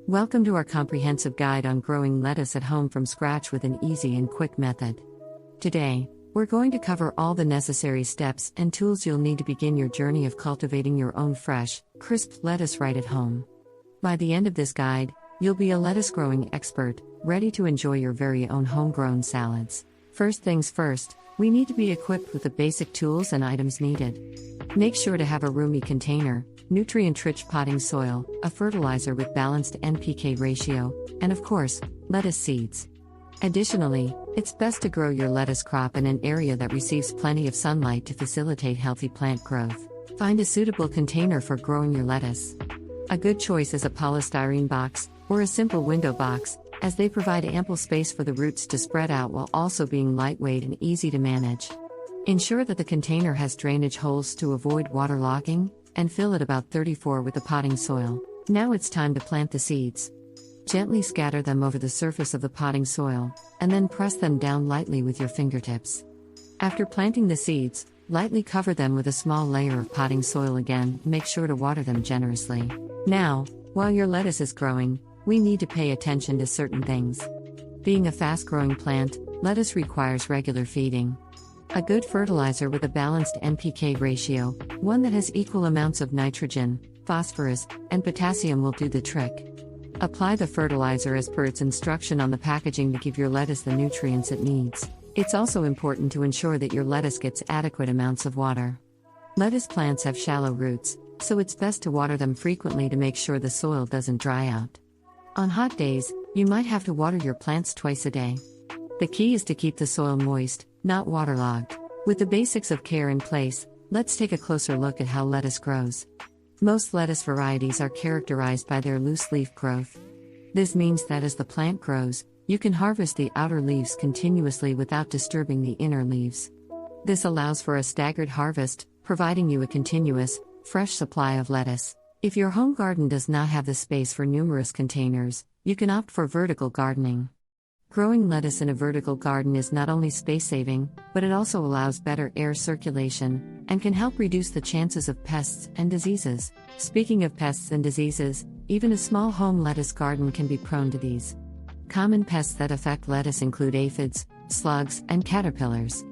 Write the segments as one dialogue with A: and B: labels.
A: Welcome to our comprehensive guide on growing lettuce at home from scratch with an easy and quick method. Today, we're going to cover all the necessary steps and tools you'll need to begin your journey of cultivating your own fresh, crisp lettuce right at home. By the end of this guide, you'll be a lettuce growing expert, ready to enjoy your very own homegrown salads. First things first, we need to be equipped with the basic tools and items needed. Make sure to have a roomy container, nutrient-rich potting soil, a fertilizer with balanced NPK ratio, and of course, lettuce seeds. Additionally, it's best to grow your lettuce crop in an area that receives plenty of sunlight to facilitate healthy plant growth. Find a suitable container for growing your lettuce. A good choice is a polystyrene box, or a simple window box, as they provide ample space for the roots to spread out while also being lightweight and easy to manage. Ensure that the container has drainage holes to avoid waterlogging, and fill it about 34 with the potting soil. Now it's time to plant the seeds. Gently scatter them over the surface of the potting soil, and then press them down lightly with your fingertips. After planting the seeds, lightly cover them with a small layer of potting soil again. Make sure to water them generously. Now, while your lettuce is growing, we need to pay attention to certain things. Being a fast-growing plant, lettuce requires regular feeding. A good fertilizer with a balanced NPK ratio, one that has equal amounts of nitrogen, phosphorus, and potassium will do the trick. Apply the fertilizer as per its instruction on the packaging to give your lettuce the nutrients it needs. It's also important to ensure that your lettuce gets adequate amounts of water. Lettuce plants have shallow roots, so it's best to water them frequently to make sure the soil doesn't dry out. On hot days, you might have to water your plants twice a day. The key is to keep the soil moist, not waterlogged. With the basics of care in place, let's take a closer look at how lettuce grows. Most lettuce varieties are characterized by their loose leaf growth. This means that as the plant grows, you can harvest the outer leaves continuously without disturbing the inner leaves. This allows for a staggered harvest, providing you a continuous, fresh supply of lettuce. If your home garden does not have the space for numerous containers, you can opt for vertical gardening. Growing lettuce in a vertical garden is not only space-saving, but it also allows better air circulation, and can help reduce the chances of pests and diseases. Speaking of pests and diseases, even a small home lettuce garden can be prone to these. Common pests that affect lettuce include aphids, slugs, and caterpillars.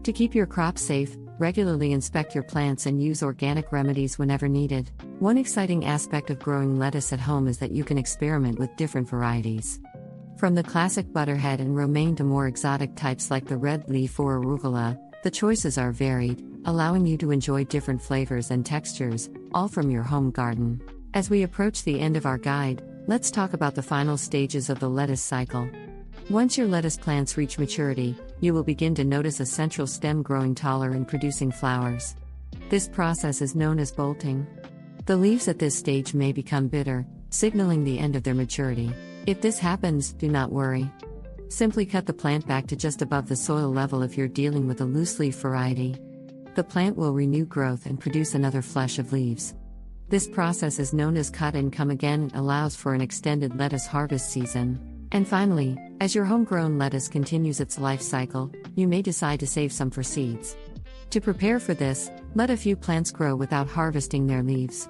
A: To keep your crops safe, regularly inspect your plants and use organic remedies whenever needed. One exciting aspect of growing lettuce at home is that you can experiment with different varieties. From the classic butterhead and romaine to more exotic types like the red leaf or arugula, the choices are varied, allowing you to enjoy different flavors and textures, all from your home garden. As we approach the end of our guide, let's talk about the final stages of the lettuce cycle. Once your lettuce plants reach maturity, you will begin to notice a central stem growing taller and producing flowers. This process is known as bolting. The leaves at this stage may become bitter, signaling the end of their maturity. If this happens, do not worry. Simply cut the plant back to just above the soil level if you're dealing with a loose leaf variety. The plant will renew growth and produce another flush of leaves. This process is known as cut and come again and allows for an extended lettuce harvest season. And finally, as your homegrown lettuce continues its life cycle, you may decide to save some for seeds. To prepare for this, let a few plants grow without harvesting their leaves.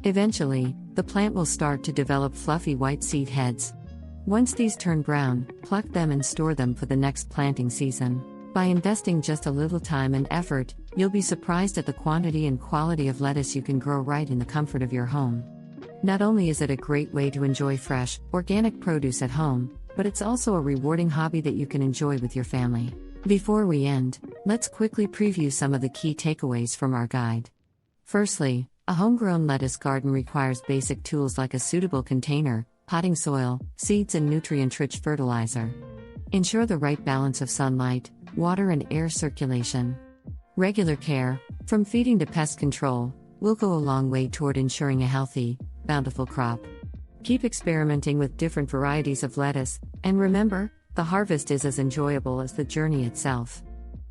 A: Eventually, the plant will start to develop fluffy white seed heads. Once these turn brown, pluck them and store them for the next planting season. By investing just a little time and effort, you'll be surprised at the quantity and quality of lettuce you can grow right in the comfort of your home. Not only is it a great way to enjoy fresh, organic produce at home, but it's also a rewarding hobby that you can enjoy with your family. Before we end, let's quickly preview some of the key takeaways from our guide. Firstly, a homegrown lettuce garden requires basic tools like a suitable container, potting soil, seeds, and nutrient-rich fertilizer. Ensure the right balance of sunlight, water, and air circulation. Regular care, from feeding to pest control, will go a long way toward ensuring a healthy, bountiful crop. Keep experimenting with different varieties of lettuce, and remember, the harvest is as enjoyable as the journey itself.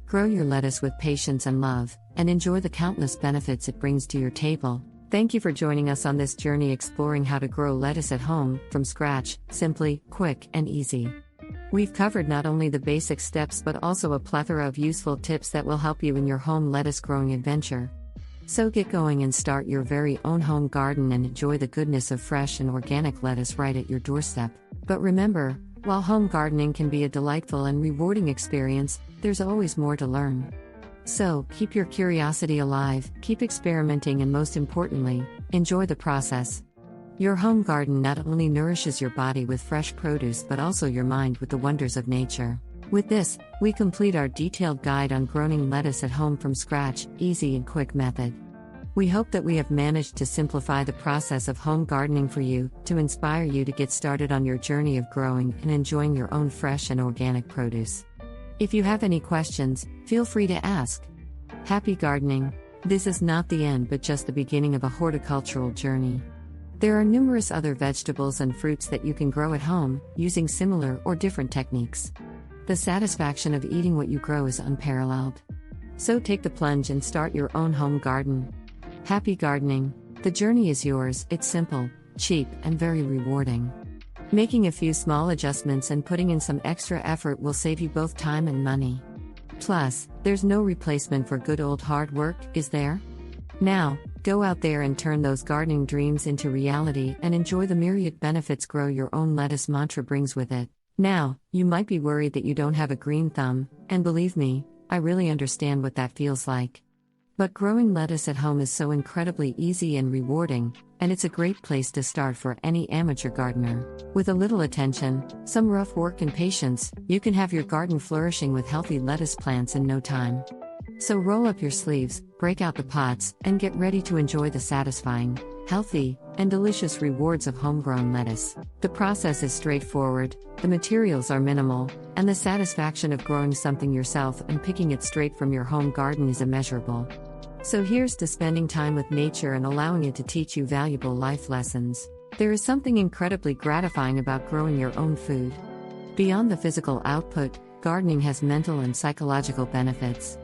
A: Grow your lettuce with patience and love, and enjoy the countless benefits it brings to your table. Thank you for joining us on this journey exploring how to grow lettuce at home, from scratch, simply, quick, and easy. We've covered not only the basic steps but also a plethora of useful tips that will help you in your home lettuce growing adventure. So get going and start your very own home garden and enjoy the goodness of fresh and organic lettuce right at your doorstep. But remember, while home gardening can be a delightful and rewarding experience, there's always more to learn. So, keep your curiosity alive, keep experimenting, and most importantly, enjoy the process. Your home garden not only nourishes your body with fresh produce but also your mind with the wonders of nature. With this, we complete our detailed guide on growing lettuce at home from scratch, easy and quick method. We hope that we have managed to simplify the process of home gardening for you, to inspire you to get started on your journey of growing and enjoying your own fresh and organic produce. If you have any questions, feel free to ask. Happy gardening! This is not the end but just the beginning of a horticultural journey. There are numerous other vegetables and fruits that you can grow at home, using similar or different techniques. The satisfaction of eating what you grow is unparalleled. So take the plunge and start your own home garden. Happy gardening! The journey is yours. It's simple, cheap, and very rewarding. Making a few small adjustments and putting in some extra effort will save you both time and money. Plus, there's no replacement for good old hard work, is there? Now, go out there and turn those gardening dreams into reality and enjoy the myriad benefits grow your own lettuce mantra brings with it. Now, you might be worried that you don't have a green thumb, and believe me, I really understand what that feels like. But growing lettuce at home is so incredibly easy and rewarding, and it's a great place to start for any amateur gardener. With a little attention, some rough work and patience, you can have your garden flourishing with healthy lettuce plants in no time. So roll up your sleeves, break out the pots, and get ready to enjoy the satisfying, healthy, and delicious rewards of homegrown lettuce. The process is straightforward, the materials are minimal, and the satisfaction of growing something yourself and picking it straight from your home garden is immeasurable. So here's to spending time with nature and allowing it to teach you valuable life lessons. There is something incredibly gratifying about growing your own food. Beyond the physical output, gardening has mental and psychological benefits.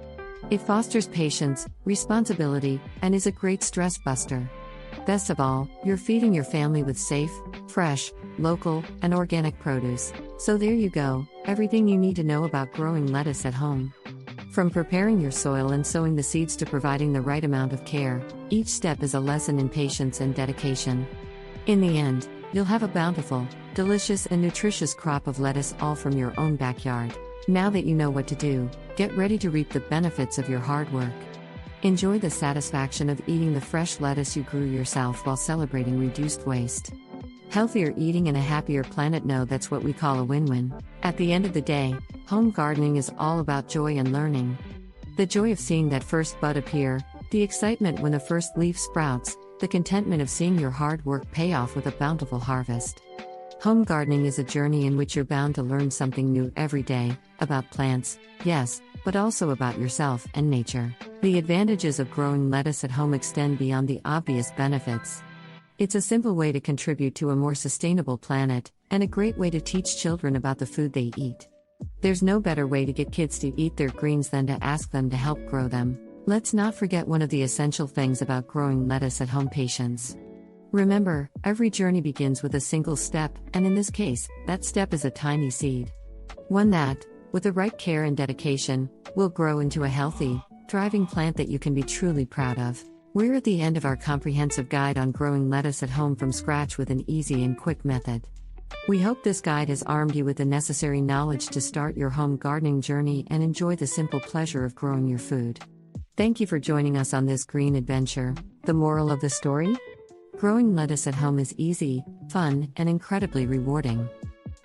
A: It fosters patience, responsibility, and is a great stress buster. Best of all, you're feeding your family with safe, fresh, local, and organic produce. So there you go, everything you need to know about growing lettuce at home. From preparing your soil and sowing the seeds to providing the right amount of care, each step is a lesson in patience and dedication. In the end, you'll have a bountiful, delicious, and nutritious crop of lettuce all from your own backyard. Now that you know what to do, get ready to reap the benefits of your hard work. Enjoy the satisfaction of eating the fresh lettuce you grew yourself while celebrating reduced waste. Healthier eating and a happier planet. No, that's what we call a win-win. At the end of the day, home gardening is all about joy and learning. The joy of seeing that first bud appear, the excitement when the first leaf sprouts, the contentment of seeing your hard work pay off with a bountiful harvest. Home gardening is a journey in which you're bound to learn something new every day, about plants, yes, but also about yourself and nature. The advantages of growing lettuce at home extend beyond the obvious benefits. It's a simple way to contribute to a more sustainable planet, and a great way to teach children about the food they eat. There's no better way to get kids to eat their greens than to ask them to help grow them. Let's not forget one of the essential things about growing lettuce at home: patience. Remember, every journey begins with a single step, and in this case, that step is a tiny seed. One that, with the right care and dedication, will grow into a healthy, thriving plant that you can be truly proud of. We're at the end of our comprehensive guide on growing lettuce at home from scratch with an easy and quick method. We hope this guide has armed you with the necessary knowledge to start your home gardening journey and enjoy the simple pleasure of growing your food. Thank you for joining us on this green adventure. The moral of the story? Growing lettuce at home is easy, fun, and incredibly rewarding.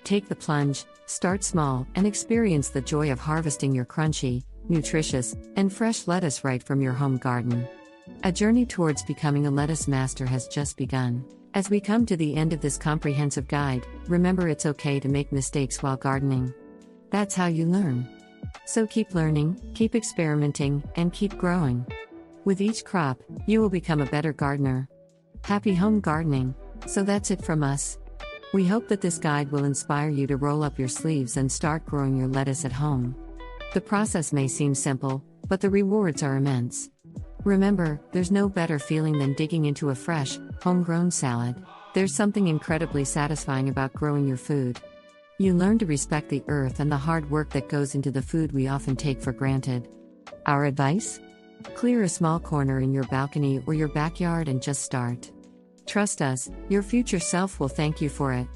A: Take the plunge, start small, and experience the joy of harvesting your crunchy, nutritious, and fresh lettuce right from your home garden. A journey towards becoming a lettuce master has just begun. As we come to the end of this comprehensive guide, remember it's okay to make mistakes while gardening. That's how you learn. So keep learning, keep experimenting, and keep growing. With each crop, you will become a better gardener. Happy home gardening! So that's it from us. We hope that this guide will inspire you to roll up your sleeves and start growing your lettuce at home. The process may seem simple, but the rewards are immense. Remember, there's no better feeling than digging into a fresh, homegrown salad. There's something incredibly satisfying about growing your food. You learn to respect the earth and the hard work that goes into the food we often take for granted. Our advice? Clear a small corner in your balcony or your backyard and just start. Trust us, your future self will thank you for it.